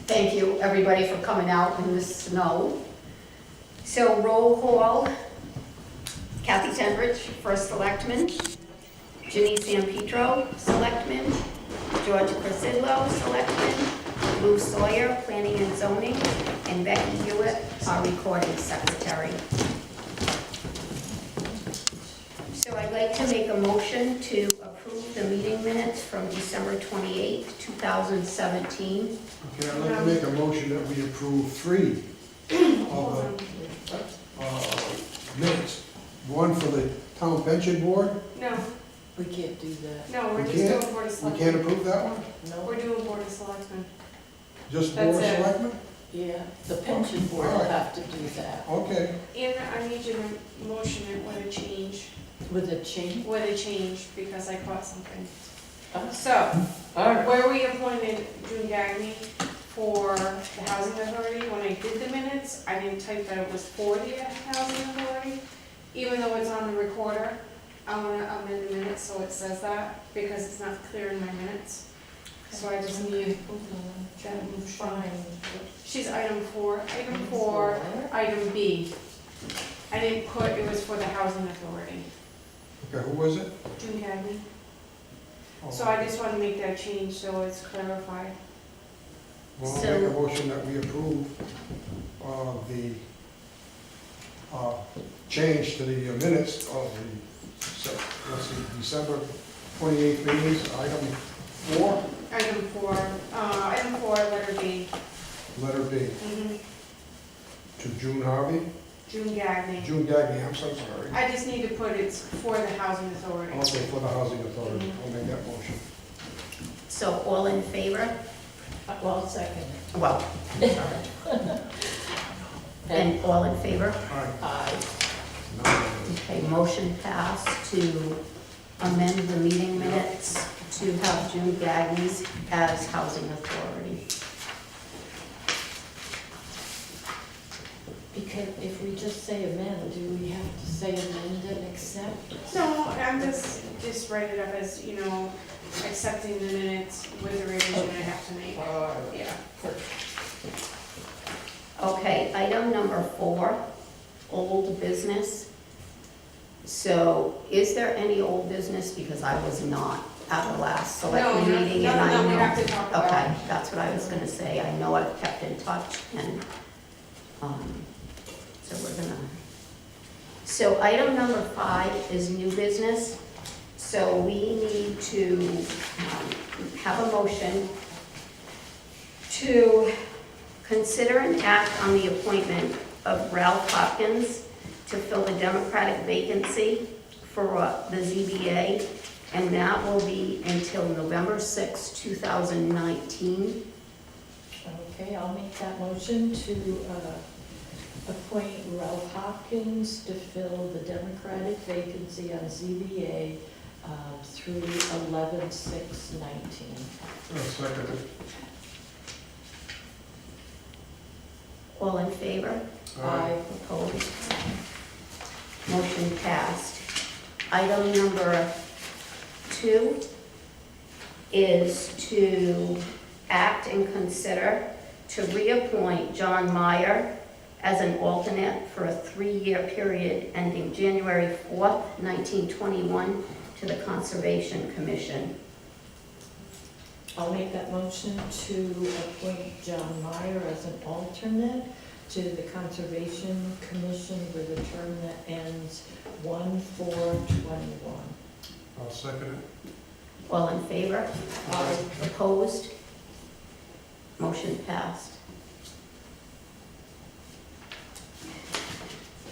Thank you, everybody, for coming out in the snow. So roll call, Kathy Tenbridge, first selectman, Ginny Sanpetro, selectman, George Prasidlo, selectman, Lou Sawyer, planning and zoning, and Becky Hewitt, our recording secretary. So I'd like to make a motion to approve the meeting minutes from December 28th, 2017. Okay, I'd like to make a motion that we approve 3 of the minutes. One for the town pension board. No, We can't do that. no, we're We just doing can't? Board of We Selectmen. can't approve that one? No, We're doing Board of Selectmen. Just board of That's it. selectmen? yeah, the pension board will have to do that Okay. And I need you to motion it with a change, with a change. because I caught something. Uh, So, All right. where we appointed June Gagny for the Housing Authority, when I did the minutes, I didn't type that it was for the Housing Authority, even though it's on the recorder. I want to amend the minutes so it says that, because it's not clear in my minutes. So I just need that motion. She's item 4, item B. I didn't put it was for the Housing Authority, Okay, who was it? June Gagny. Oh. So I just want to make that change so it's clarified. Well, I'll So- make a motion that we approve the change to the minutes of the, let's see, December 28th meetings, item 4, Item 4, letter B. letter B, Mhm. to June Harvey, June Gagny. June Gagny, I'm so sorry. I just need to put it's for the Housing Authority. Also for the housing authority, I'll make that motion. So all in favor? Well, second. Well, sorry. And all in favor? All right, Aye. now, Okay, motion passed to amend the meeting minutes to have June Gagny as housing authority. Because if we just say amend, do we have to say amend and accept? No, I'm just write it up as, accepting the minutes with the revision I have to make. Yeah. Okay, item number 4, old business. So is there any old business? Because I was not at the last selectmen meeting and I No, we know. have to talk about. Okay, that's what I was gonna say. I know I've kept in touch and, so we're gonna. So item number 5 is new business. So we need to have a motion to consider an act on the appointment of Ralph Hopkins to fill the Democratic vacancy for the ZBA, and that will be until November 6, 2019. Okay, I'll make that motion to appoint Ralph Hopkins to fill the Democratic vacancy on ZBA through 11/6/19. I'll second it. All in favor? Aye. Opposed? Motion passed. Item number 2 is to act and consider to reappoint John Meyer as an alternate for a 3-year period ending January 4th, 1921 to the Conservation Commission. I'll make that motion to appoint John Meyer as an alternate to the Conservation Commission with a term that ends 1/4/21. I'll second it. All in favor? Aye. Opposed? Motion passed.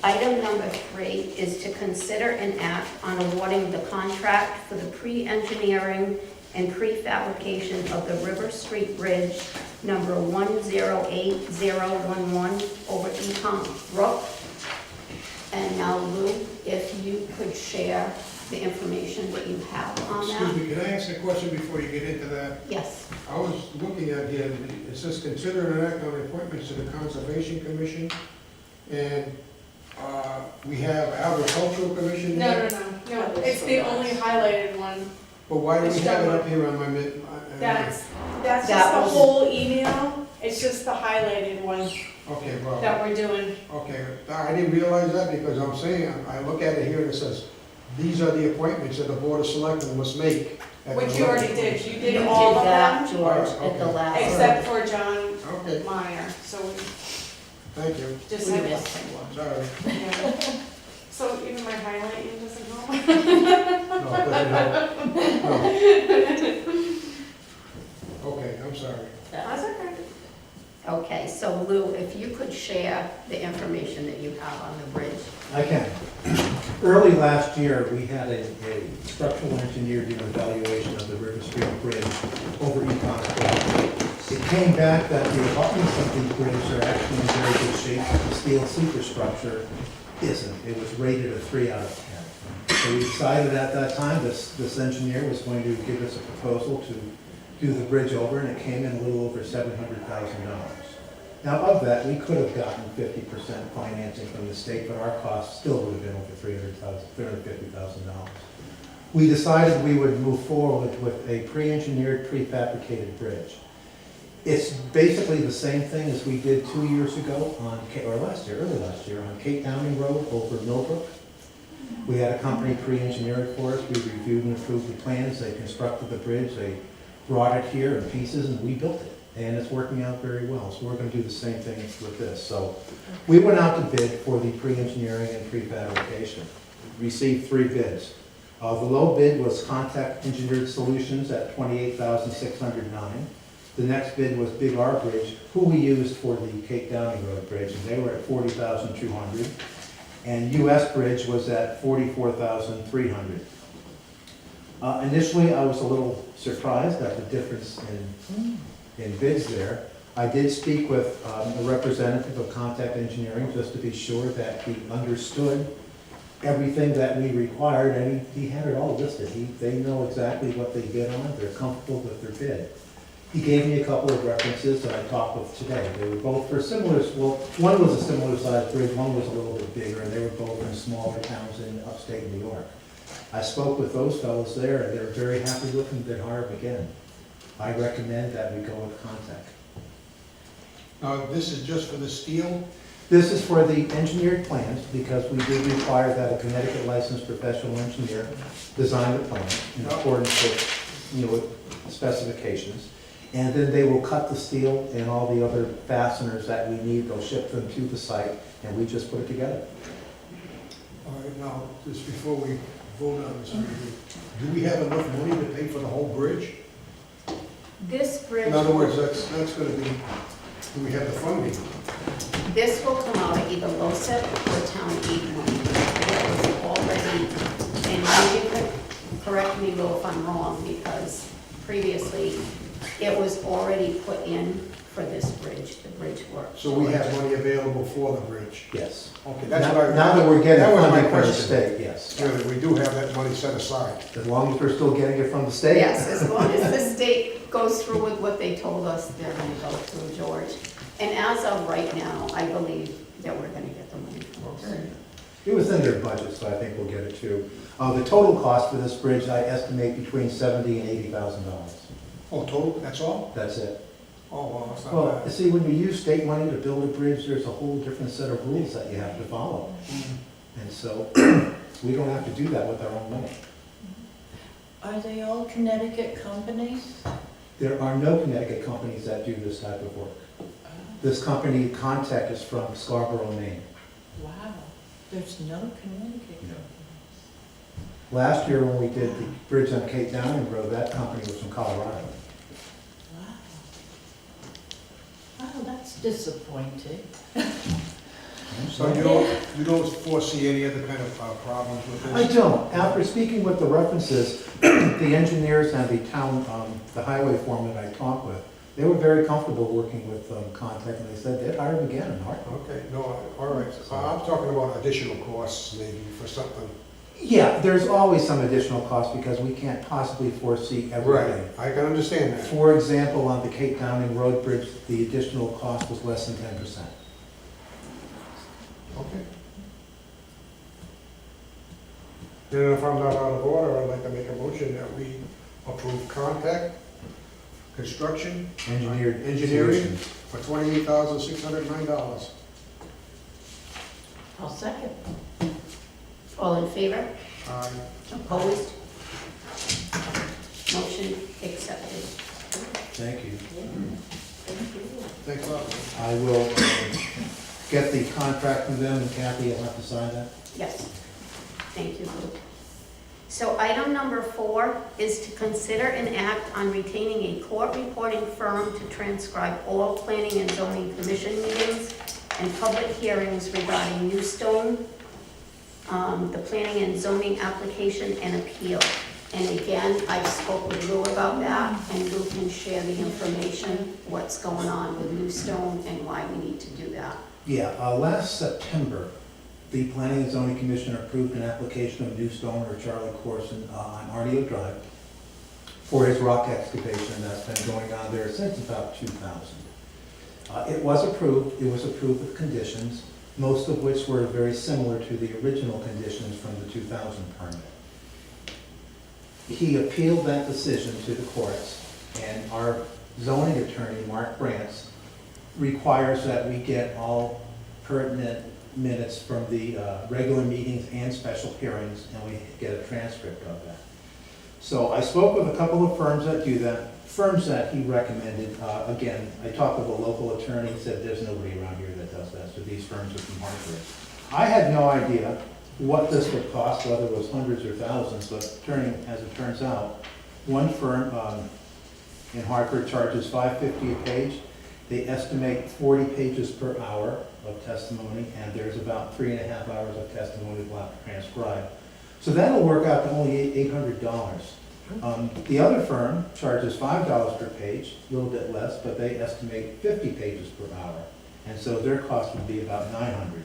Item number 3 is to consider an act on awarding the contract for the pre-engineering and prefabrication of the River Street Bridge number 108011 over Ekonk Brook. And now Lou, if you could share the information that you have on that. Excuse me, can I ask a question before you get into that? Yes. I was looking at here, it says consider an act on appointments to the Conservation Commission, and we have Agricultural Commission No, there. no, it's the only highlighted one. But why do we It's have it done. up here on my mid? That's That just the was- whole email. It's It's just the highlighted one Okay, well, that we're doing. okay, I didn't realize that because I'm saying, I look at it here and it says, these are the appointments that the Board of Selectmen must make. at the Which you already did. election. You You did all did of that, them, George, at the Okay. last. except for John Okay, Meyer, so we thank you, just We had missed one. sorry. yeah. So even my highlighting doesn't help? No, it doesn't help. No. Okay, I'm sorry. That's okay. Okay, so Lou, if you could share the information that you have on the bridge. I can. Early last year, we had a structural engineer do an evaluation of the River Street Bridge over Ekonk Brook. It came back that the abutments of the bridge are actually in very good shape, but the steel superstructure isn't. It was rated a 3 out of 10. So we decided at that time, this engineer was going to give us a proposal to do the bridge over, and it came in a little over $700,000. Now, of that, we could have gotten 50% financing from the state, but our cost still would have been over $350,000. We decided we would move forward with a pre-engineered, prefabricated bridge. It's basically the same thing as we did 2 years ago on, early last year, on Cape Downing Road over Millbrook. We had a company pre-engineer it for us. We reviewed and approved the plans. They constructed the bridge. They brought it here in pieces, and we built it. And it's working out very well. So we're going to do the same thing with this. So we went out to bid for the pre-engineering and prefabrication. Received 3 bids. The low bid was Contact Engineered Solutions at $28,609. The next bid was Big R Bridge, who we used for the Cape Downing Road Bridge, and they were at $40,200. And US Bridge was at $44,300. Initially, I was a little surprised at the difference in bids there. I did speak with a representative of Contact Engineering just to be sure that he understood everything that we required, and he had it all listed. They know exactly what they bid on. They're comfortable with their bid. He gave me a couple of references that I talked with today. They were both for similar, well, one was a similar sized bridge, one was a little bit bigger, and they were both in smaller towns in upstate New York. I spoke with those fellows there, and they're very happy with them. They'd hire them again. I recommend that we go with Contact. Now, this is just for the steel? This is for the engineered plans, because we did require that a Connecticut licensed professional engineer design the plan in accordance with, with specifications. And then they will cut the steel and all the other fasteners that we need. They'll ship them to the site, and we just put it together. All right, now, just before we vote on this, do we have enough money to pay for the whole bridge? This bridge. In other words, that's gonna be, do we have the funding? This will come out of either LoCIP or town aid money. It was already, and you can correct me, Lou, if I'm wrong, because previously it was already put in for this bridge, the bridge work. So we have money available for the bridge? Yes. Okay, that's what I. Now that we're getting that was my funding from the question. state, yes. Really, we do have that money set aside. As long as we're still getting it from the state. Yes, as long as the state goes through with what they told us they're gonna go through, George. And as of right now, I believe that we're gonna get the money from the state. It was in their budget, so I think we'll get it too. The total cost for this bridge, I estimate between $70,000 and $80,000. Oh, total, that's all? That's it. Oh, well, that's not Well, you bad. see, when you use state money to build a bridge, there's a whole different set of rules that you have to follow. And so, we don't have to do that with our own money. Are they all Connecticut companies? There are no Connecticut companies that do this type of work. This company, Contact, is from Scarborough, Maine. Wow, there's no Connecticut No. companies. Last year, when we did the bridge on Cape Downing Road, that company was from Colorado. Wow. Oh, that's disappointing. So you don't foresee any other kind of problems with I this? don't. After speaking with the references, the engineers and the town, the highway foreman I talked with, they were very comfortable working with Contact, and they said they'd hire them again in a heartbeat. Okay, no, all right. I'm talking about additional costs maybe for something. Yeah, there's always some additional cost because we can't possibly foresee everything. I can understand that. For example, on the Cape Downing Road Bridge, the additional cost was less than 10%. Okay. Then if I'm not out of order, I'd like to make a motion that we approve Contact Construction, Engineered Engineering solutions. for $28,609. I'll second. All in favor? Aye. Opposed? Motion accepted. Thank you. Thank you. Thanks a lot. I will get the contract from them, and Kathy, you'll have to sign that. Yes. Thank you, Luke. So item number 4 is to consider and act on retaining a court reporting firm to transcribe all planning and zoning commission meetings and public hearings regarding NuStone, the planning and zoning application and appeal. And again, I spoke with Lou about that, and Lou can share the information, what's going on with NuStone and why we need to do that. Yeah, last September, the Planning and Zoning Commission approved an application of NuStone or Charlie Corson on Arneo Drive for his rock excavation that's been going on there since about 2000. It was approved with conditions, most of which were very similar to the original conditions from the 2000 permit. He appealed that decision to the courts, and our zoning attorney, Mark Brantz, requires that we get all pertinent minutes from the regular meetings and special hearings, and we get a transcript of that. So I spoke with a couple of firms that do that, firms that he recommended. Again, I talked with a local attorney, he said there's nobody around here that does that, so these firms are from Hartford. I had no idea what this would cost, whether it was hundreds or thousands, but as it turns out, one firm in Hartford charges $5.50 a page. They estimate 40 pages per hour of testimony, and there's about 3.5 hours of testimony we'll have to transcribe. So that'll work out to only $800. The other firm charges $5 per page, a little bit less, but they estimate 50 pages per hour, and so their cost would be about $900.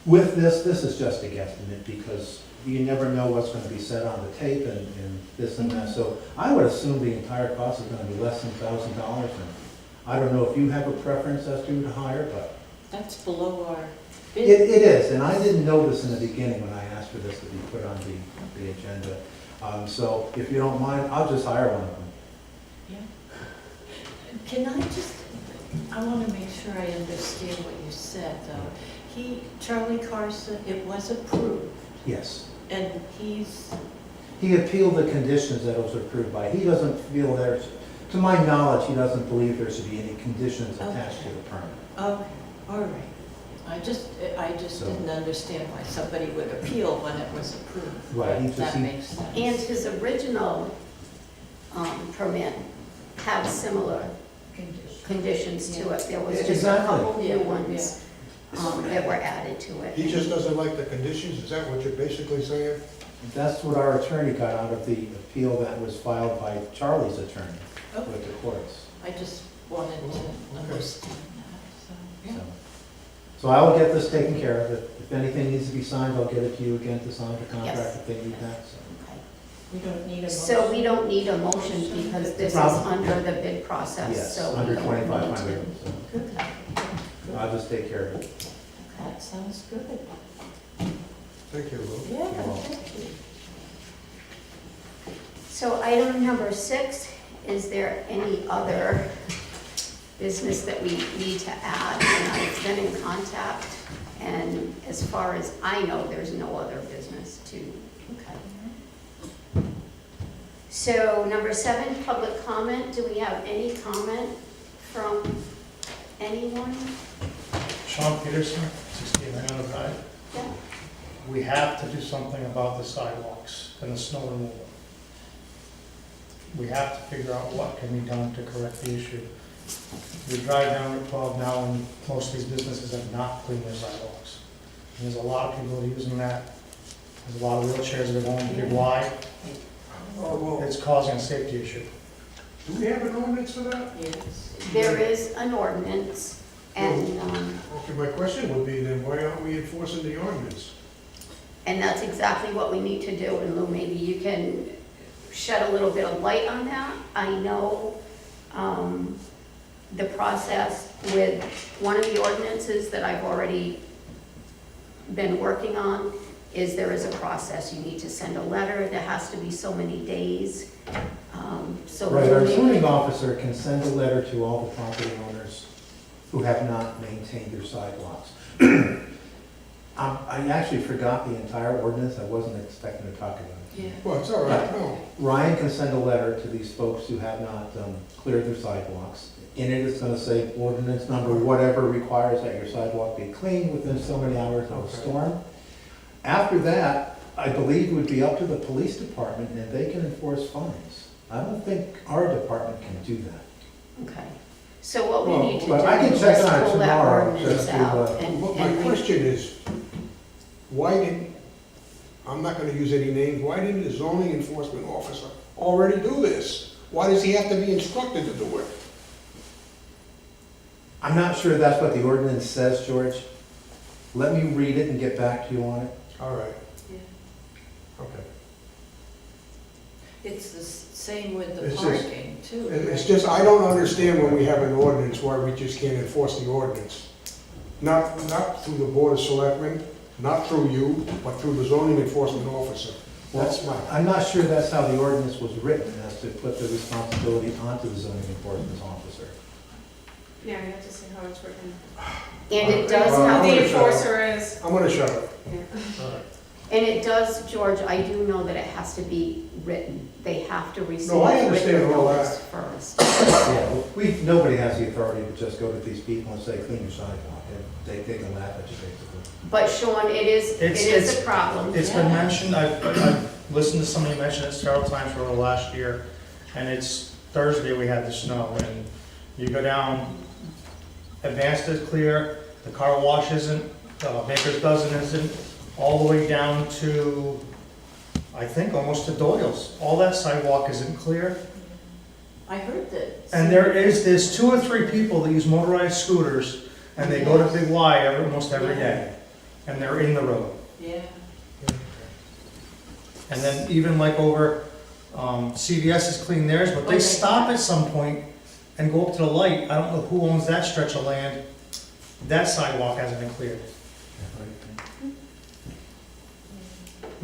With this is just a guesstimate, because you never know what's going to be said on the tape and this and that. So I would assume the entire cost is going to be less than $1,000. And I don't know if you have a preference as to who to hire, but That's below our it bid. is. And I didn't know this in the beginning when I asked for this to be put on the agenda. So if you don't mind, I'll just hire one of them. Yeah. Can I want to make sure I understand what you said, though. Charlie Carson, it was approved, Yes. and He appealed the conditions that it was approved by. He doesn't feel to my knowledge, he doesn't believe there should be any conditions attached to the permit. okay, all right. I just So- didn't understand why somebody would appeal when it was approved. Right, But that makes sense. And his original permit had similar conditions to it. There was just a Exactly. couple new Yeah, ones that were added to it. He just doesn't like the conditions, is that what you're basically saying? That's what our attorney got out of the appeal that was filed by Charlie's attorney with the courts. I just wanted to understand that, so, yeah. So I will get this taken care of. If anything needs to be signed, I'll get it to you again to sign the contract Yes. if they need that. So. Okay. We don't need a motion. So we don't need a motion because this is Problem. under the bid process, Yes, so we under don't need 2,500. to. So Good. I'll just take care of it. That sounds good. Thank you, Lou. Yeah, You're welcome. thank you. So item number 6, is there any other business that we need to add? And I've been in contact, and as far as I know, there's no other business to. Okay. So number 7, public comment. Do we have any comment from anyone? Sean Peterson, 16 Hanover Drive. Yeah. We have to do something about the sidewalks and the snow removal. We have to figure out what can be done to correct the issue. We drive down Route 12 now and most of these businesses have not cleaned their sidewalks. And there's a lot of people using that. There's a lot of wheelchairs that are going big wide. Oh, well, It's causing a safety issue. do we have an ordinance for that? Yes. There is an ordinance, and Okay, my question would be then, why aren't we enforcing the ordinance? that's exactly what we need to do, and Lou, maybe you can shed a little bit of light on that. I know the process with one of the ordinances that I've already been working on is there is a process. You need to send a letter, there has to be so many days. So Right, our maybe- zoning officer can send a letter to all the property owners who have not maintained their sidewalks. I actually forgot the entire ordinance, I wasn't expecting to talk about it. Yeah. Well, it's all right, no. Ryan can send a letter to these folks who have not cleared their sidewalks. In it, it's gonna say ordinance number whatever requires that your sidewalk be cleaned within so many hours of a Okay. storm. After that, I believe it would be up to the police department and they can enforce fines. I don't think our department can do that. Okay. So what we Well, need to do but I can is check on it pull that tomorrow, ordinance just to, out and. But my and we- question is, why didn't, I'm not gonna use any names, why didn't the zoning enforcement officer already do this? Why does he have to be instructed to do it? I'm not sure that's what the ordinance says, George. Let me read it and get back to you on it. All right, Yeah. okay. It's the same with the It's just- parking too. It's just, I don't understand when we have an ordinance, why we just can't enforce the ordinance. Not through the board of selectmen, not through you, but through the zoning enforcement officer. That's my, I'm not sure that's how the ordinance was written, as to put the responsibility onto the zoning enforcement officer. Yeah, you have to see how it's written. And it does Well, have, The gonna shut up. enforcer is, I'm gonna shut up. yeah. All right. and it does, George, I do know that it has to be written. They have to receive No, I understand written all notice first. Yeah, nobody has the authority to just go to these people and say, clean your sidewalk, and they can laugh at you basically. But Sean, it is It's- a problem. It's been mentioned, I've listened to somebody mention it several times over the last year, and it's Thursday we had the snow, and you go down, Advanced is clear, the car wash isn't, Baker's Dozen isn't, all the way down to, I think, almost to Doyle's. All that sidewalk isn't clear, I heard that. and there's 2 or 3 people that use motorized scooters, and they go to Big Y almost every day, and they're in the road. Yeah. And then even like over, CVS has cleaned theirs, but they Okay. stop at some point and go up to the light. I don't know who owns that stretch of land. That sidewalk hasn't been cleared.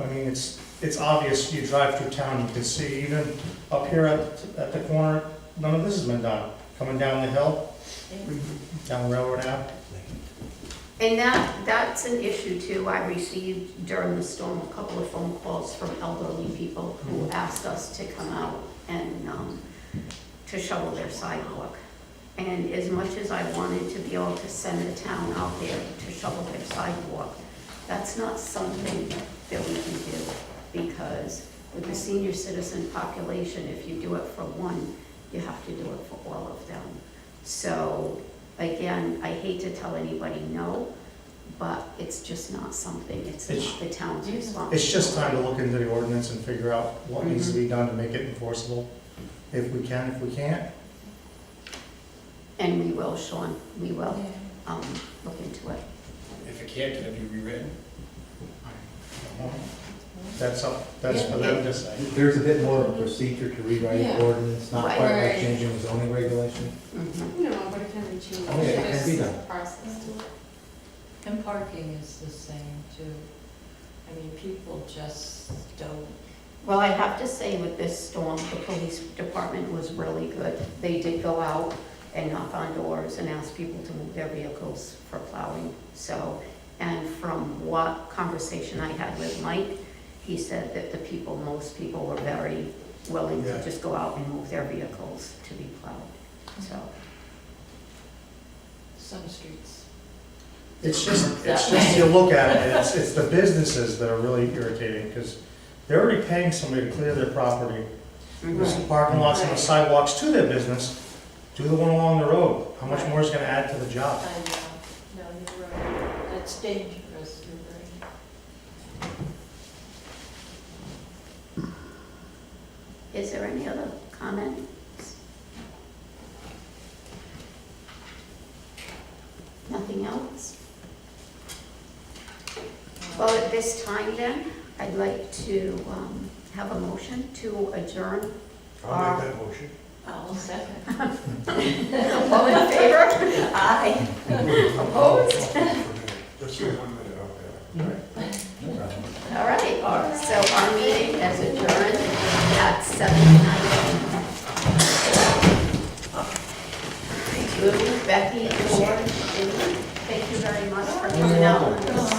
I mean, it's obvious, you drive through town, you can see, even up here at the corner, none of this has been done. Coming down the hill, down Railroad Ave. And that's an issue too. I received during the storm a couple of phone calls from elderly people who asked us to come out and to shovel their sidewalk. And as much as I wanted to be able to send the town out there to shovel their sidewalk, that's not something that we can do, because with the senior citizen population, if you do it for one, you have to do it for all of them. So, again, I hate to tell anybody no, but it's just not something, it's not the town's responsibility. It's just time to look into the ordinance and figure out what needs to be done to make it enforceable. If we can, if we can't. And we will, Sean, we will, look into it. If it can't, can it be rewritten? That's for them to say. There's a bit more of a procedure to rewrite Yeah. the ordinance, not Right. quite like Right. changing the zoning regulation. Mhm. No, but it can be changed. Oh, yeah, it can be There's done. a process to it. And parking is the same too. I mean, people just don't. Well, I have to say with this storm, the police department was really good. They did go out and knock on doors and ask people to move their vehicles for plowing. So, and from what conversation I had with Mike, he said that most people were very willing to Yeah. just go out and move their vehicles to be plowed, so. Some streets. It's just, you look at it, it's the businesses that are really irritating, because they're already paying somebody to clear their property. There's the parking lots and the sidewalks to their business, do the one along the road. How much more is gonna add to the job? I know, no, you're right. That's dangerous, you're right. Is there any other comment? Nothing else? Well, at this time then, I'd like to have a motion to adjourn. I'll make that motion. I'll second. All in favor? Aye. Opposed? Just for 1 minute out there. All right, so our meeting is adjourned at 7:19. Lou, Becky, George, coming out on this.